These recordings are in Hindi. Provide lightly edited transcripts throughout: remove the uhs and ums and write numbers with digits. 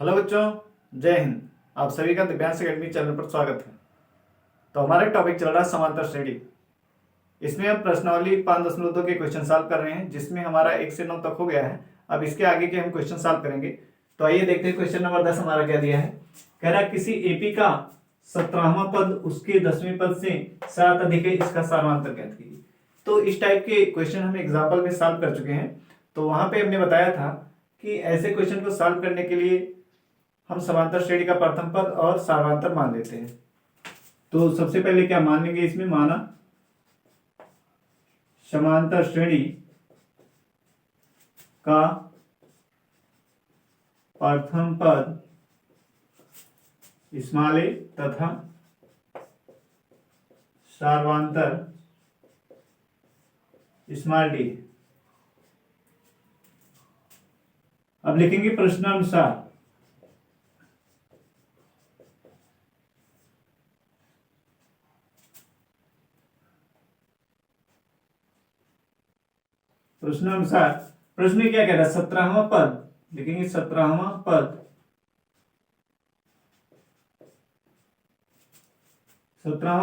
हेलो बच्चों, जय हिंद। आप सभी का दिव्यांश एकेडमी चैनल पर स्वागत है। तो हमारा टॉपिक चल रहा है समांतर श्रेणी। इसमें हम प्रश्नावली 5.2 के क्वेश्चन सॉल्व कर रहे हैं, जिसमें हमारा 1 से 9 तक हो गया है। अब इसके आगे के हम क्वेश्चन सॉल्व करेंगे। तो आइए देखते हैं क्वेश्चन नंबर 10 हमारा क्या दिया है। कह रहा है किसी एपी का 17वां पद उसके 10वें पद से 7 अधिक है, इसका सारांतर ज्ञात कीजिए। तो इस टाइप के क्वेश्चन हम एग्जाम्पल में सॉल्व कर चुके हैं। तो वहां पे हमने बताया था कि ऐसे क्वेश्चन को सॉल्व करने के लिए हम समांतर श्रेणी का प्रथम पद और सारांतर मान लेते हैं। तो सबसे पहले क्या मान लेंगे, इसमें माना समांतर श्रेणी का प्रथम पद स्मॉल ए तथा सारांतर स्मॉल डी। अब लिखेंगे प्रश्नानुसार प्रश्न में क्या कह रहा है, 17वां पद लिखेंगे। 17वां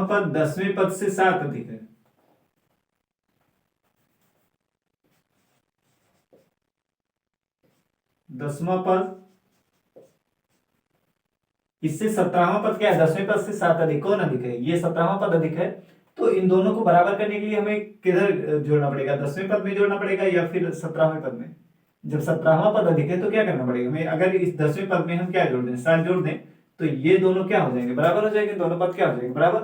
पद 10वें पद से 7 अधिक है। दसवां पद इससे 17वां पद क्या है, 10वें पद से 7 अधिक। कौन अधिक है? ये 17वां पद अधिक है। तो इन दोनों को बराबर करने के लिए हमें किधर जोड़ना पड़ेगा, 10वें पद में जोड़ना पड़ेगा या फिर 17वें पद में। जब 17वां पद अधिक है तो क्या करना पड़ेगा हमें, अगर इस 10वें पद में हम क्या जोड़ दें, 7 जोड़ दें, तो ये दोनों क्या हो जाएंगे, बराबर हो जाएंगे। दोनों पद क्या हो जाएंगे, बराबर।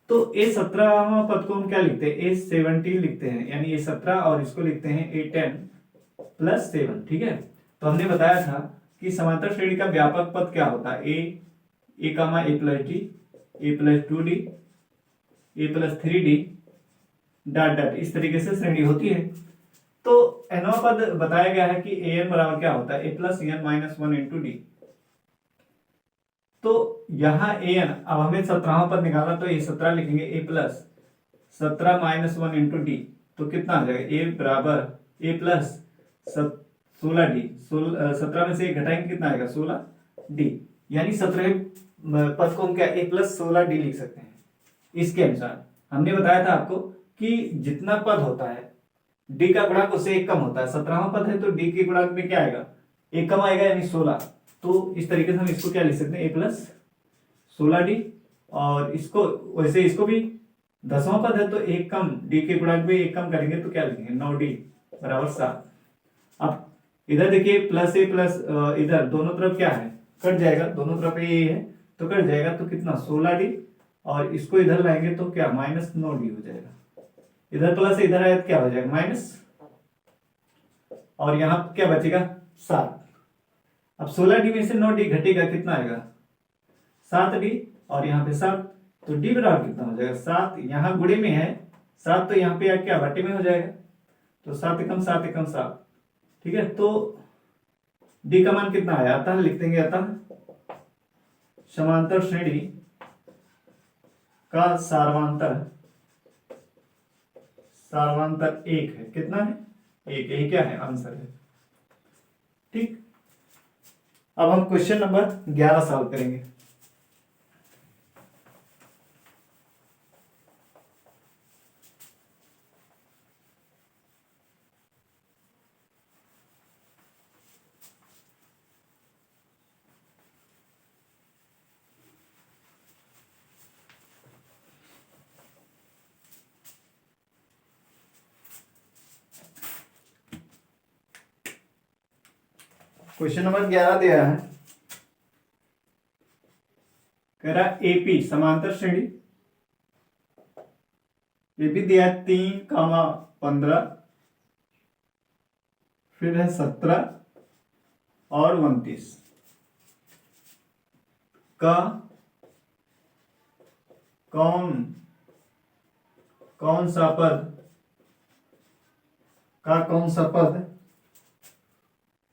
तो A17वां पद को हम क्या लिखते हैं, A17 लिखते हैं, यानी A17, और इसको लिखते हैं A10 + 7। ठीक है। तो हमने बताया था कि समांतर श्रेणी का व्यापक पद क्या होता है, A + D, A + 2D, A + 3D dot dot, इस तरीके से श्रेणी होती है। तो nवां पद बताया गया है कि an बराबर क्या होता है, A + n - 1 × D। तो यहां an, अब हमें 17वां पद निकालना, तो ये 17 लिखेंगे, A + 17 - 1 × D। तो कितना आ जाएगा, A बराबर A + 16D। 17 में से 1 घटाएंगे, कितना आएगा, 16D। यानी 17वें पद को हम क्या A + 16D लिख सकते हैं। इसके अनुसार हमने बताया था आपको कि जितना पद होता है D का गुणांक उससे 1 कम होता है। 17वां पद है तो D के गुणांक में क्या आएगा, 1 कम आएगा, यानी 16। तो इस तरीके से हम इसको क्या लिख सकते हैं, A + 16D। और इसको वैसे इसको भी 10वां पद है तो 1 कम, D के गुणांक में 1 कम करेंगे तो क्या लिखेंगे, 9D बराबर 7। अब इधर देखिए +A + इधर दोनों तरफ क्या है, कट जाएगा, दोनों तरफ ये है तो कट जाएगा, तो कितना 16D। और इसको इधर लाएंगे तो क्या -9D हो जाएगा। इधर प्लस इधर आया तो क्या हो जाएगा, माइनस, और यहां क्या बचेगा, 7। अब 16D में से 9D घटेगा, कितना आएगा, 7D, और यहाँ पे 7। तो D बराबर कितना हो जाएगा, 7। यहाँ गुणे में है 7, तो यहाँ पे क्या बटे में हो जाएगा। तो 7 एकम 7 एकम 7। ठीक है। तो D का मान कितना आया, अतः लिख देंगे, अतः समांतर श्रेणी का सारांतर 1 है। कितना है, 1। यही क्या है, आंसर है। ठीक। अब हम क्वेश्चन नंबर 11 सॉल्व करेंगे। क्वेश्चन नंबर 11 दिया है, कह रहा एपी समांतर श्रेणी, एपी दिया है 3, 15, फिर है 17 और 29 का कौन सा पद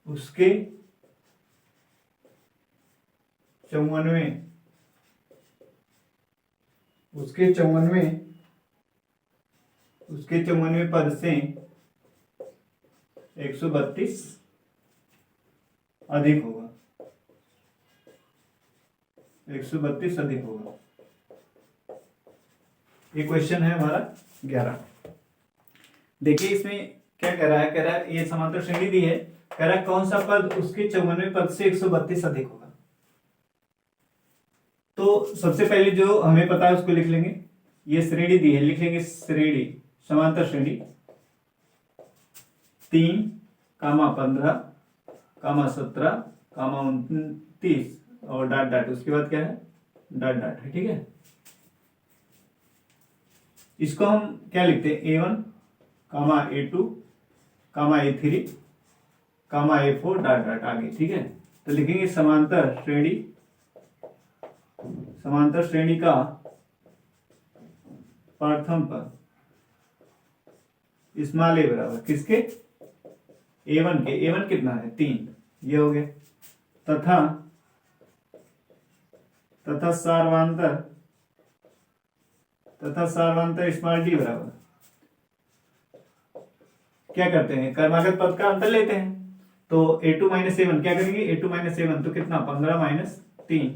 उसके 54वें पद से 132 अधिक होगा। 132 अधिक होगा। ये क्वेश्चन है हमारा 11। देखिए इसमें क्या कह रहा है, कह रहा है ये समांतर श्रेणी दी है, कह रहा है कौन सा पद उसके 54वें पद से 132 अधिक होगा। तो सबसे पहले जो हमें पता है उसको लिख लेंगे। ये श्रेणी दी है, लिख लेंगे श्रेणी, समांतर श्रेणी 3, 15, 17, 29 और डॉट डॉट, उसके बाद क्या है डॉट डॉट है, ठीक है। इसको हम क्या लिखते हैं, A1, A2, A3, A4 dot dot आगे, ठीक है। तो लिखेंगे समांतर श्रेणी का प्रथम पद स्मॉल ए बराबर किसके, A1 के। A1 कितना है 3, ये हो गया। तथा सार्वंतर स्मॉल डी बराबर, क्या करते हैं, क्रमागत पद का अंतर लेते हैं। तो A2 माइनस A1 क्या करेंगे, A2 माइनस A1 तो कितना 15 माइनस 3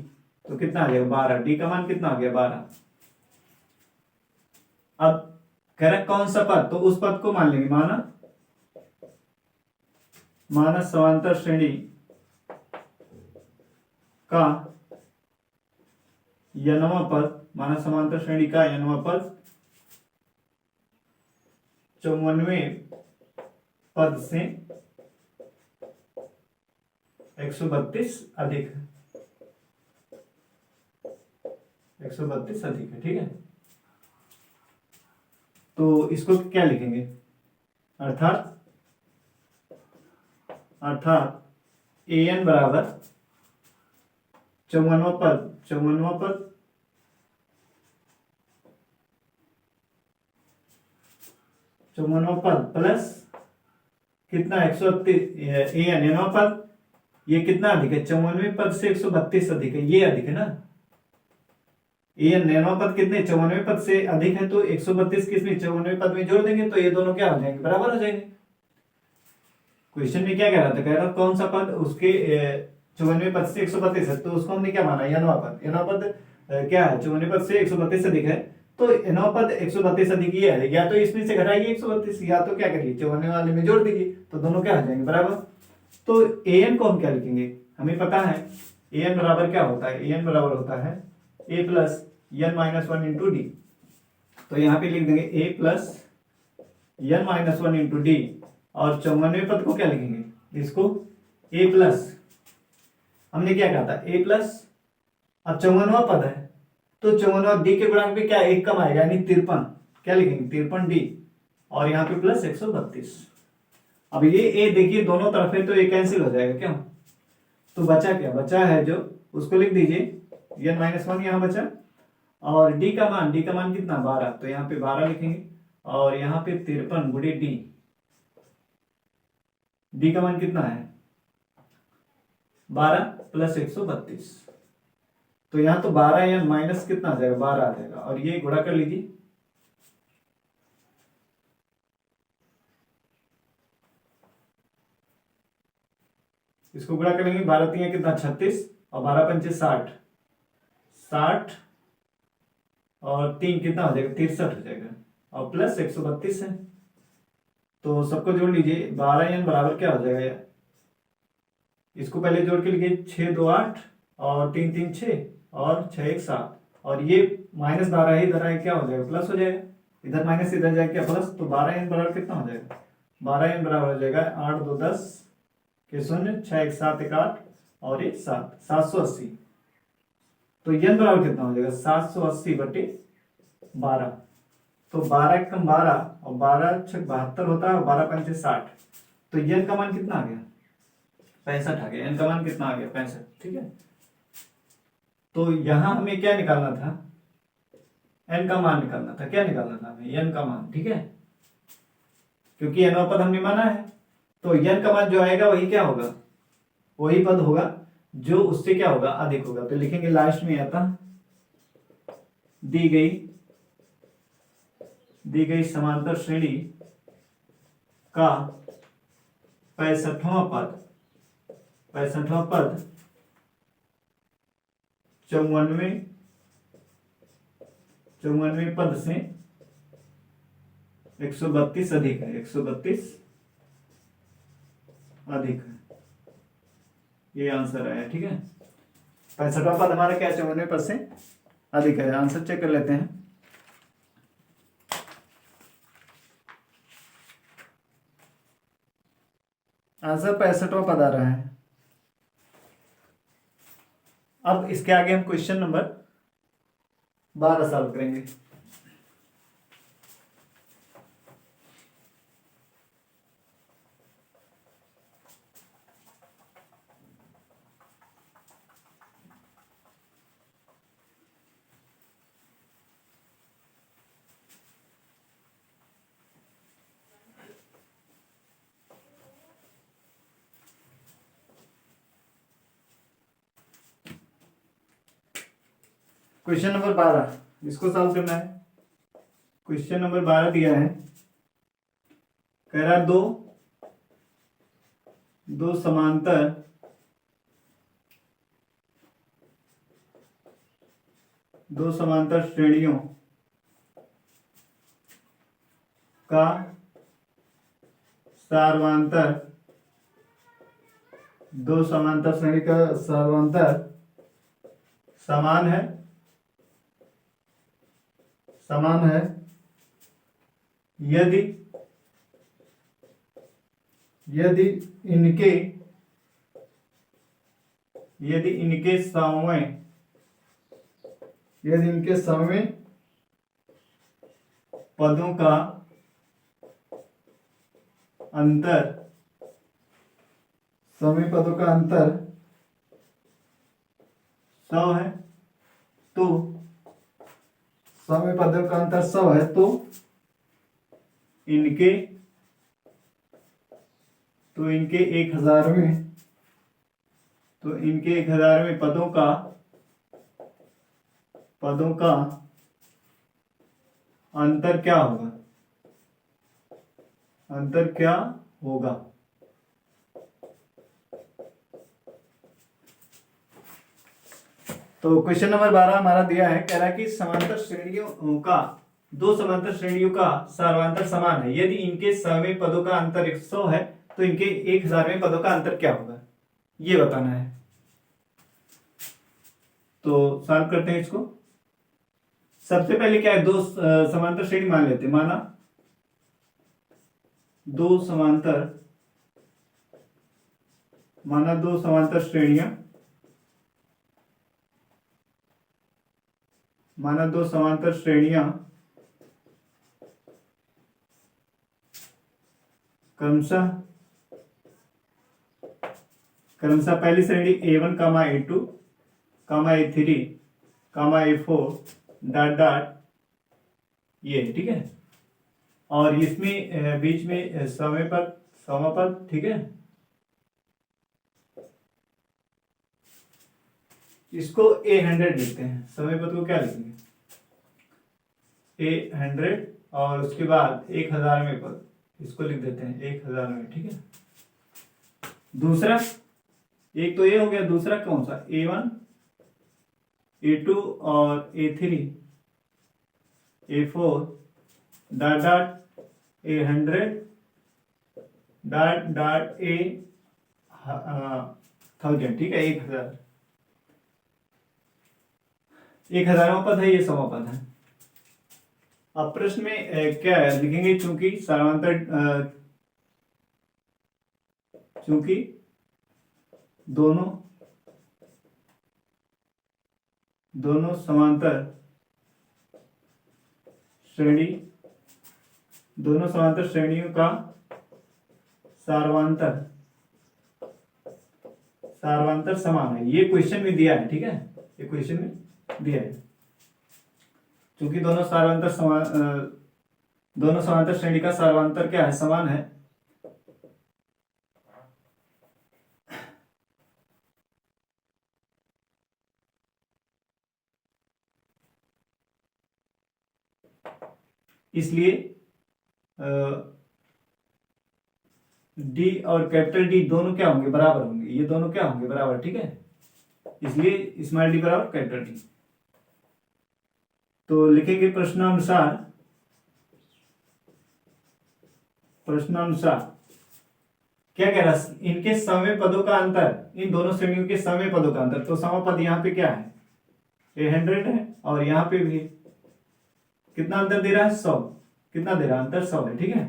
तो कितना आ जाएगा 12। डी का मान कितना आ गया 12। अब कह रहा कौन सा पद, तो उस पद को मान लेंगे, माना समांतर श्रेणी का n वां पद, माना समांतर श्रेणी का n वां पद 54वें पद से 132 अधिक है, 132 अधिक है, ठीक है। तो इसको क्या लिखेंगे, अर्थात an बराबर 54वां पद प्लस कितना 138, an पद ये कितना अधिक है, 54वें पद से 132 अधिक है, ये अधिक है ना। an पद कितने 54वें पद से अधिक है, तो 132 किसमें 54वें पद में जोड़ देंगे, तो ये दोनों क्या हो जाएंगे, बराबर हो जाएंगे। क्वेश्चन में क्या कह रहा था, कह रहा था कौन सा पद उसके 54वें पद से 132 है, तो उसको हमने क्या माना, n वां पद। n वां पद क्या है 54वें पद से 132 अधिक है, तो n वां पद 132 अधिक ये है, या तो इसमें से घटाइए 132, या तो क्या करिए 54वें वाले में जोड़ दीजिए, तो दोनों क्या हो जाएंगे बराबर। तो an को हम क्या लिखेंगे, हमें पता है an बराबर क्या होता है, an बराबर होता है a plus n minus 1 into D. तो यहाँ पे लिख देंगे a plus n minus 1 into D, और 54वें पद को क्या लिखेंगे, इसको a प्लस, हमने क्या कहा था a प्लस, अब 54वां पद है तो 54वां डी के गुणांक पे क्या एक कम आएगा, यानी 53, क्या लिखेंगे 53 डी, और यहाँ पे प्लस 132। अब ये ए देखिए दोनों तरफ है तो ये कैंसिल हो जाएगा, क्यों, तो बचा क्या, बचा है जो उसको लिख दीजिए n माइनस 1 यहाँ बचा, और डी का मान कितना 12, तो यहाँ पे 12 लिखेंगे, और यहाँ पे 53 गुणे डी का मान कितना है 12 प्लस 132, तो यहां तो 12 या माइनस कितना आ जाएगा 12 आ जाएगा, और ये गुणा कर लीजिए, इसको गुणा करेंगे 12 3 कितना 36, और 12 पंचे 60, 60 और 3 कितना हो जाएगा 63 हो जाएगा, और प्लस 132 है, तो सबको जोड़ लीजिए 12 n बराबर क्या हो जाएगा, इसको पहले जोड़ के लिखिए 6 2 8 और 3 3 6 और 6 1 7, और ये माइनस 12 है इधर आए क्या हो जाएगा प्लस हो जाएगा, इधर माइनस इधर जाए क्या प्लस, तो 12 n बराबर कितना हो जाएगा, 12 n बराबर हो जाएगा 8 2 10 के 0 6 1 7 1 8 और 1 7 780, तो n बराबर कितना हो जाएगा 780 बटे 12, तो 12 कम 12 और 12 6 72 होता है, और 12 पंचे 60, तो n का मान कितना आ गया 65 आ गया, n का मान कितना आ गया 65, ठीक है। तो यहां हमें क्या निकालना था, n का मान निकालना था, क्या निकालना था हमें n का मान, ठीक है, क्योंकि n पद हमने माना है, तो n का मान जो आएगा वही क्या होगा, वही पद होगा जो उससे क्या होगा अधिक होगा, तो लिखेंगे लास्ट में आता दी गई समांतर श्रेणी का 65वां पद 94 पद से 132 अधिक है, 132 अधिक है, ये आंसर आया। ठीक है, 65वां पद हमारा क्या 94 पद से अधिक है। आंसर चेक कर लेते हैं। आंसर 65वां पद आ रहा है। अब इसके आगे हम क्वेश्चन नंबर 12 सॉल्व करेंगे। क्वेश्चन नंबर 12, इसको सॉल्व करना है। क्वेश्चन नंबर 12 दिया है, कह रहा दो समांतर श्रेणियों का सार्वंतर, दो समांतर श्रेणी का सार्वंतर समान है यदि इनके समवें पदों का अंतर, समय पदों का अंतर 100 है, तो समय पदों का अंतर 100 है, तो इनके 1000वें पदों का अंतर क्या होगा। तो क्वेश्चन नंबर 12 हमारा दिया है, कह रहा है कि दो समांतर श्रेणियों का सार्वंतर समान है यदि इनके सवें पदों का अंतर 100 है, तो इनके 1000वें पदों का अंतर क्या होगा, ये बताना है। तो सॉल्व करते हैं इसको। सबसे पहले क्या है, दो समांतर श्रेणी मान लेते हैं। माना दो समांतर श्रेणियां क्रमशः पहली श्रेणी A1, A2, A3, A4 dot dot ये, ठीक है। और इसमें बीच में समापद, ठीक है। इसको A100 लिखते हैं, समय पद को क्या लिखेंगे A100, और उसके बाद 1000वें पद इसको लिख देते हैं 1000वें, ठीक है। दूसरा, एक तो ये हो गया, दूसरा कौन सा, A1, A2 और A3, A4 dot dot A100 dot dot A1000, ठीक है। 1000वां पद है, ये समापद है। अब प्रश्न में क्या है लिखेंगे, चूंकि दोनों समांतर श्रेणियों का सार्वंतर समान है। ये क्वेश्चन में दिया है, ठीक है, ये क्वेश्चन में दिया है। क्योंकि दोनों समांतर श्रेणी का सार्वंतर क्या है, समान है। इसलिए डी और कैपिटल डी दोनों क्या होंगे, बराबर होंगे। ये दोनों क्या होंगे, बराबर, ठीक है। इसलिए स्मॉल डी बराबर कैपिटल डी। तो लिखेंगे प्रश्नानुसार क्या कह रहा है, इनके समय पदों का अंतर, इन दोनों श्रेणियों के समय पदों का अंतर। तो समपद यहाँ पे क्या है, 100 है, और यहाँ पे भी कितना अंतर दे रहा है, 100। कितना दे रहा है अंतर, 100 है, ठीक है।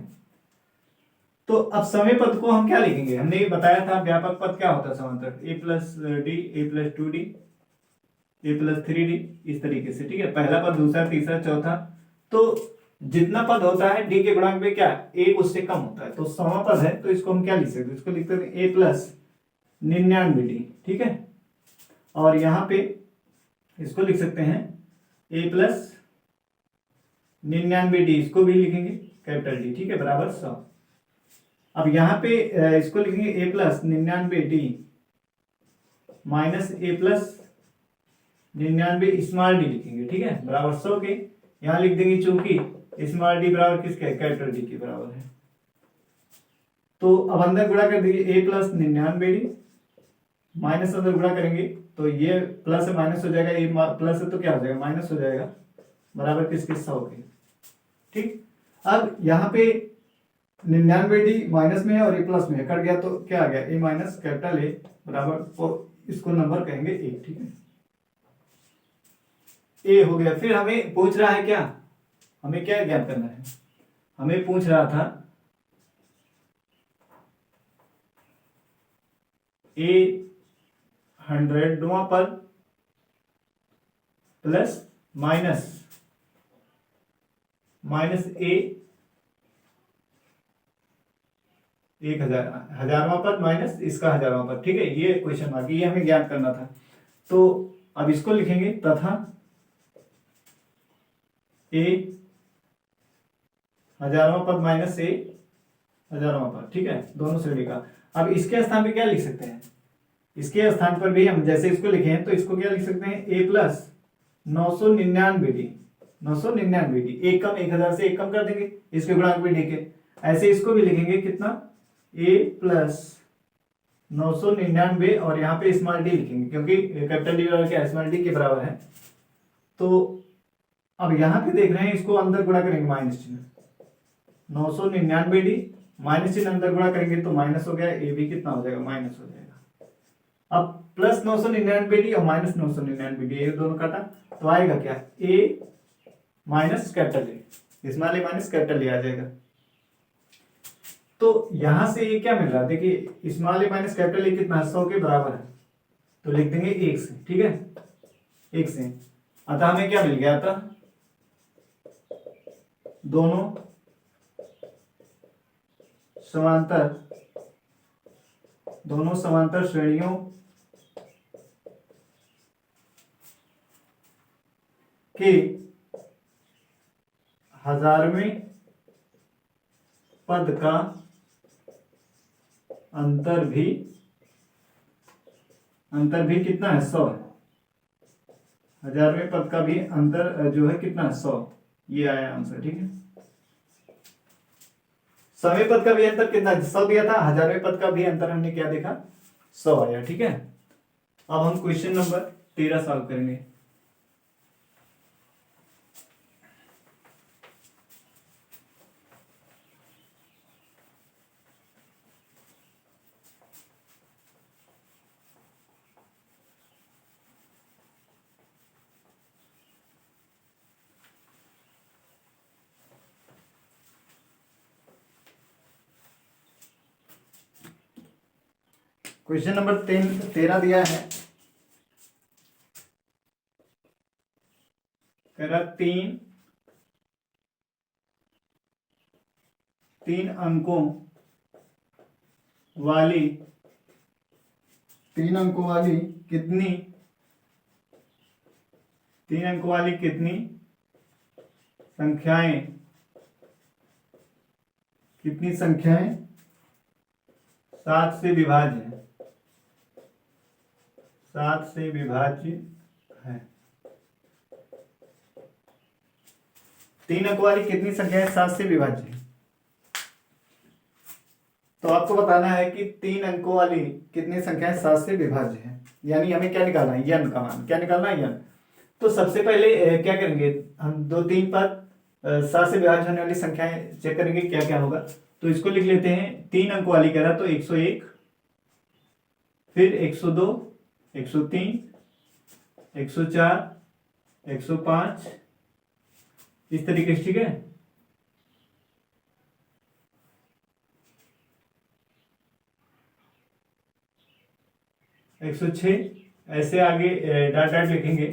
तो अब समय पद को हम क्या लिखेंगे, हमने ये बताया था व्यापक पद क्या होता है समांतर, a plus D, a plus 2d, a plus 3d, इस तरीके से, ठीक है। पहला पद, दूसरा, तीसरा, चौथा। तो जितना पद होता है डी के गुणांक में क्या एक उससे कम होता है, तो समापद है, तो इसको हम क्या लिख सकते हैं, इसको लिखते हैं a प्लस 99d, ठीक है। और यहाँ पे इसको लिख सकते हैं a प्लस 99d, इसको भी लिखेंगे कैपिटल डी, ठीक है, बराबर 100। अब यहाँ पे इसको लिखेंगे a plus 99d minus a plus 99 small D लिखेंगे, ठीक है, बराबर 100 के। यहाँ लिख देंगे चूंकि स्मॉल डी बराबर किसके, कैपिटल डी के बराबर है। तो अब अंदर गुणा कर दीजिए, a प्लस 99d माइनस अंदर गुणा करेंगे तो ये प्लस है माइनस हो जाएगा, ये प्लस है तो क्या हो जाएगा, माइनस हो जाएगा, बराबर किसके, 100 के, ठीक। अब यहाँ पे 99d माइनस में है और ए प्लस में है, कट गया तो क्या आ गया, ए माइनस कैपिटल ए बराबर, और इसको नंबर कहेंगे 1, ठीक है, ए हो गया। फिर हमें पूछ रहा है क्या, हमें क्या ज्ञात करना है, हमें पूछ रहा था ए 100वां पद प्लस माइनस ए 1000वां पद माइनस इसका 1000वां पद, ठीक है, ये क्वेश्चन मार्क, ये हमें ज्ञात करना था। तो अब इसको लिखेंगे तथा ए 1000वां पद माइनस ए 1000वां पद, ठीक है, दोनों श्रेणी का। अब इसके स्थान पे क्या लिख सकते हैं, इसके स्थान पर भी हम जैसे इसको लिखे हैं तो इसको क्या लिख सकते हैं, a प्लस 999d, 999d, एक कम, 1000 से एक कम कर देंगे, इसके गुणांक भी ठीक है। ऐसे इसको भी लिखेंगे कितना, a प्लस 999 और यहाँ पे स्मॉल डी लिखेंगे क्योंकि कैपिटल डी बराबर क्या, स्मॉल डी के बराबर है। तो अब यहाँ पे देख रहे हैं, इसको अंदर गुणा करेंगे माइनस चिन्ह, 999d माइनस चिन्ह अंदर गुणा करेंगे तो माइनस हो गया, ए भी कितना हो जाएगा, माइनस हो जाएगा। अब प्लस 999d और माइनस 999d, ये दोनों काटा तो आएगा क्या, a minus capital A, small a minus capital A आ जाएगा। तो यहां से ये क्या मिल रहा है, देखिए स्मॉल ए माइनस कैपिटल ए कितना, 100 के बराबर है, तो लिख देंगे 1 से, ठीक है, 1 से। अतः हमें क्या मिल गया था, दोनों समांतर श्रेणियों के 1000वें पद का अंतर भी कितना है, 100 है। 1000वें पद का भी अंतर जो है कितना है, 100, ये आया आंसर, ठीक है। समय पद का भी अंतर कितना, 100 दिया था, 1000वें पद का भी अंतर हमने क्या देखा, 100 आया, ठीक है। अब हम क्वेश्चन नंबर 13 सॉल्व करेंगे। क्वेश्चन नंबर 13 दिया है, कह रहा तीन अंकों वाली कितनी संख्याएं 7 से विभाज्य है, 7 से विभाज्य है। 3 अंक वाली कितनी संख्याएं 7 से विभाज्य है, तो आपको बताना है कि 3 अंकों वाली कितनी संख्याएं 7 से विभाज्य है, यानी हमें क्या निकालना है, यन का मान। क्या निकालना है, यन। तो सबसे पहले क्या करेंगे, हम 2 3 पर 7 से विभाज्य होने वाली संख्याएं चेक करेंगे क्या क्या होगा। तो इसको लिख लेते हैं, 3 अंकों वाली कह रहा तो 101, फिर 102, 103, 104, 105, इस तरीके से, ठीक है। एक 106, ऐसे आगे डाट डाट लिखेंगे।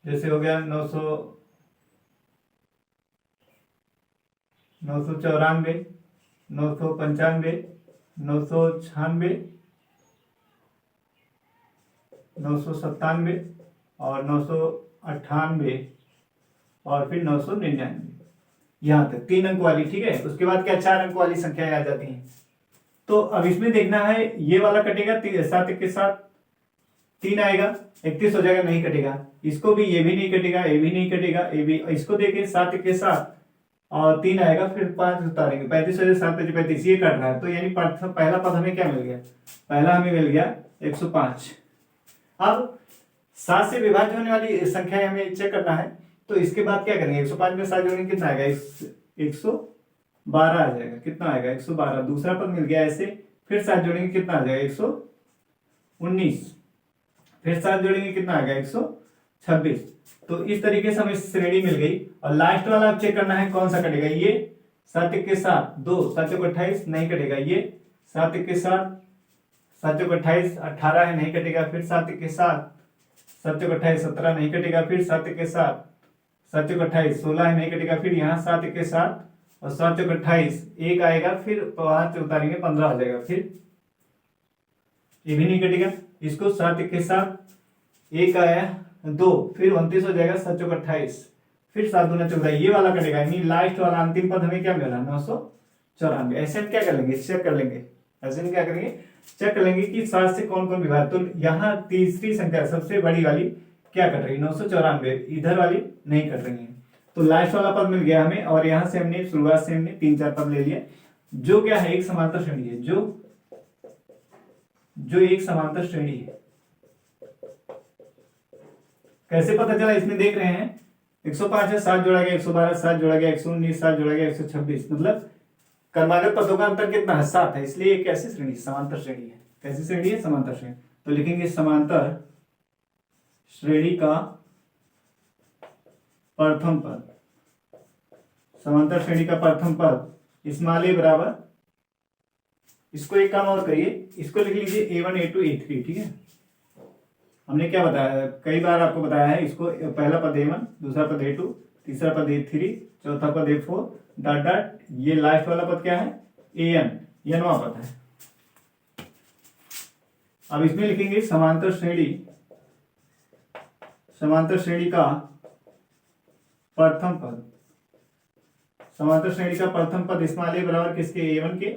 जैसे हो गया 994, 995, 996, 997 और 998 और फिर 999, यहाँ तक 3 अंक वाली, ठीक है। उसके बाद क्या 4 अंक वाली संख्याएं आ जाती हैं। तो अब इसमें देखना है, ये वाला कटेगा 7 के साथ 3 आएगा, 31 हो जाएगा, नहीं कटेगा। इसको भी, ये भी नहीं कटेगा, ये भी नहीं कटेगा, ये भी। इसको देखें 7 के साथ और 3 आएगा, फिर 5 उतारेंगे, 35 हो जाए, 7 5 35, ये कट रहा है। तो यानी पहला पद हमें क्या मिल गया, पहला हमें मिल गया 105। अब 7 से विभाज्य होने वाली संख्या हमें चेक करना है। तो इसके बाद क्या करेंगे, 105 में 7 जोड़ेंगे, कितना आएगा, 112 आ जाएगा। कितना आएगा, 112। दूसरा पद मिल गया ऐसे, फिर 7 जोड़ेंगे, कितना आ जाएगा, 119, फिर 7 जोड़ेंगे, कितना आएगा, 126। तो इस तरीके से हमें श्रेणी मिल गई। और लास्ट वाला अब चेक करना है कौन सा कटेगा, ये 7 के साथ 2, 7 को 28, नहीं कटेगा। ये 7 के साथ 7 को 28, 18 है, नहीं कटेगा। फिर 7 के साथ 7 को 28, 17, नहीं कटेगा। फिर 7 के साथ 7 को 28, 16 है, नहीं कटेगा। फिर यहाँ 7 के साथ और 7 को 28, 1 आएगा, फिर 5 उतारेंगे, 15 आ जाएगा। फिर ये भी नहीं कटेगा। इसको 7 के साथ 1 आया, 2, फिर 29 हो जाएगा, 7 को 28, फिर 7 दूना 14, ये वाला कटेगा। यानी लास्ट वाला अंतिम पद हमें क्या मिला, 994। ऐसे हम क्या कर लेंगे, चेक कर लेंगे। ऐसे हम क्या करेंगे, चेक कर लेंगे कि 7 से कौन कौन विभाज्य। तो यहाँ तीसरी संख्या सबसे बड़ी वाली क्या कट रही है, 994, इधर वाली नहीं कट रही है। तो लास्ट वाला पद मिल गया हमें। और यहां से हमने शुरुआत से हमने 3 4 पद ले लिए, जो क्या है, एक समांतर श्रेणी है, जो एक समांतर श्रेणी है। कैसे पता चला, इसमें देख रहे हैं 105 है, 7 जोड़ा गया, 112, 7 जोड़ा गया, 119, 7 जोड़ा गया, 126। मतलब क्रमागत पदों का अंतर कितना है, 7 है। इसलिए एक कैसी श्रेणी, समांतर श्रेणी है। कैसी श्रेणी है, समांतर श्रेणी। तो लिखेंगे समांतर श्रेणी का प्रथम पद, समांतर श्रेणी का प्रथम पद स्मॉल ए बराबर, इसको एक काम और करिए, इसको लिख लीजिए A1 A2 A3, ठीक है। हमने क्या बताया, कई बार आपको बताया है, इसको पहला पद A1, दूसरा पद A2, तीसरा पद A3, चौथा पद A4, डॉट डॉट, ये लास्ट वाला पद क्या है, AN, यनवा पद है। अब इसमें लिखेंगे समांतर श्रेणी का प्रथम पद, समांतर श्रेणी का प्रथम पद स्मॉल ए बराबर किसके, A1 के।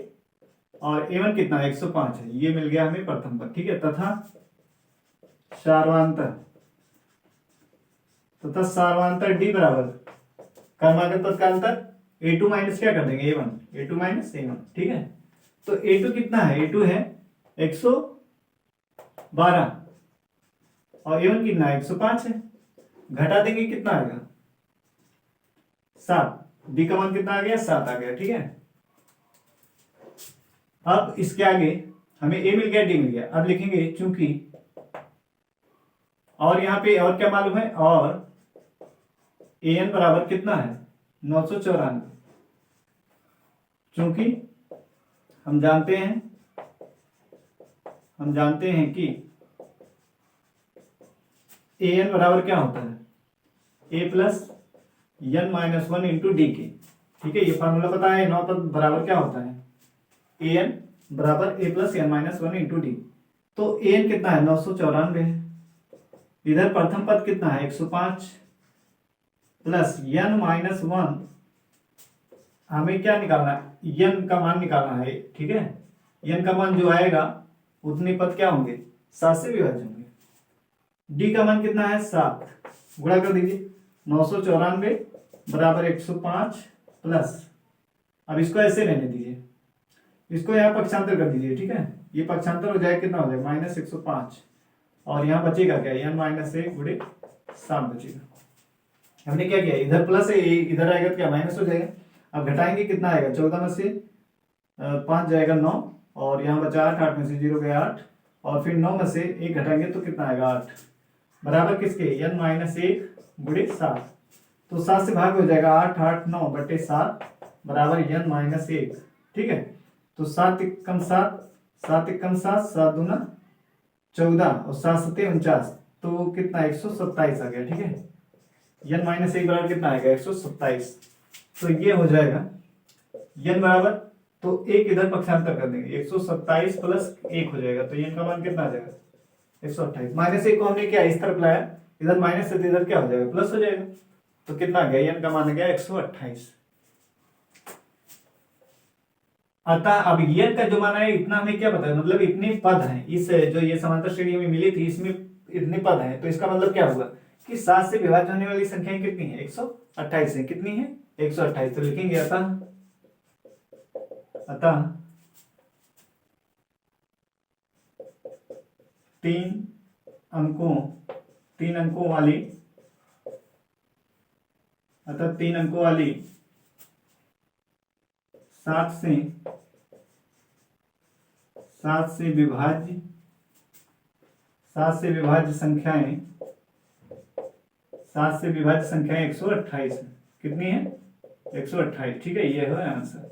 और A1 कितना है, 105 है, ये मिल गया हमें प्रथम पद, ठीक है। तथा सार्वंतर D बराबर क्रमागत पद का अंतर A2 माइनस क्या कर देंगे, A1, A2 माइनस A1, ठीक है। तो A2 कितना है, A2 है 112 और A1 कितना है, 105 है। घटा देंगे, कितना आएगा, 7। D का मान कितना आ गया, 7 आ गया, ठीक है। अब इसके आगे हमें A मिल गया, D मिल गया। अब लिखेंगे चूंकि, और यहां पे और क्या मालूम है, और AN बराबर कितना है, 994। चूंकि हम जानते हैं कि AN बराबर क्या होता है, A plus n minus 1 into D के, ठीक है। ये फार्मूला पता है, नौ पद बराबर क्या होता है, AN बराबर A plus n minus 1 into D. तो AN कितना है, 994 है। इधर प्रथम पद कितना है, 105 प्लस n माइनस 1, हमें क्या निकालना है, n का मान निकालना है, ठीक है। n का मान जो आएगा उतने पद क्या होंगे, 7 से विभाज्य होंगे। d का मान कितना है, 7, गुणा कर दीजिए, 994 बराबर 105 प्लस अब इसको ऐसे रहने दीजिए, इसको यहाँ पक्षांतर कर दीजिए, ठीक है। ये पक्षांतर हो जाए कितना हो जाए -105, और यहाँ बचेगा क्या n माइनस 1 गुणे 7 बचेगा। हमने क्या किया, इधर प्लस है, इधर आएगा तो क्या माइनस हो जाएगा। अब घटाएंगे कितना आएगा, 14 में से 5 जाएगा 9, और यहाँ बचा 8, 8 में से 0 गया 8, और फिर 9 में से 1 घटाएंगे तो कितना आएगा 8, बराबर किसके n माइनस 1 गुणे 7। तो 7 से भाग हो जाएगा 8, 8 9 बटे 7 बराबर n माइनस 1, ठीक है। तो 7 एकम 7, 7 एकम 7, 7 दूना 14 और 7 सत्ते 49, तो कितना 127 आ गया, ठीक है। n माइनस 1 बराबर कितना आएगा 127। तो ये हो जाएगा n बराबर, तो एक इधर पक्षांतर कर देंगे, 127 प्लस 1 हो जाएगा, तो n का मान कितना आ जाएगा 128। माइनस 1 को हमने क्या इस तरफ लाया, इधर माइनस है तो इधर क्या हो जाएगा प्लस हो जाएगा, तो कितना आ गया n का मान आ गया 128। अतः अब n का जो मान है इतना हमें क्या पता है, मतलब इतने पद हैं इस जो ये समांतर श्रेणी हमें मिली थी, इसमें इतने पद हैं, तो इसका मतलब क्या हुआ कि 7 से विभाज्य होने वाली संख्याएं कितनी है 128 है, कितनी है 128। तो लिखेंगे अतः तीन अंकों वाली 7 से विभाज्य संख्याएं 128 है, कितनी है 128, ठीक है। ये है आंसर।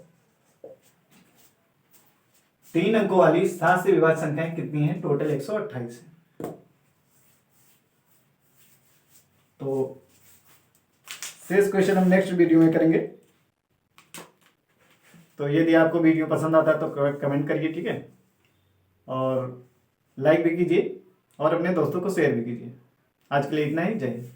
3 अंकों वाली 7 से विभाज्य संख्याएं कितनी है, टोटल 128 है। तो शेष क्वेश्चन हम नेक्स्ट वीडियो में करेंगे। तो यदि आपको वीडियो पसंद आता है तो कमेंट करिए, ठीक है, और लाइक भी कीजिए और अपने दोस्तों को शेयर भी कीजिए। आज के लिए इतना ही, जय हिंद।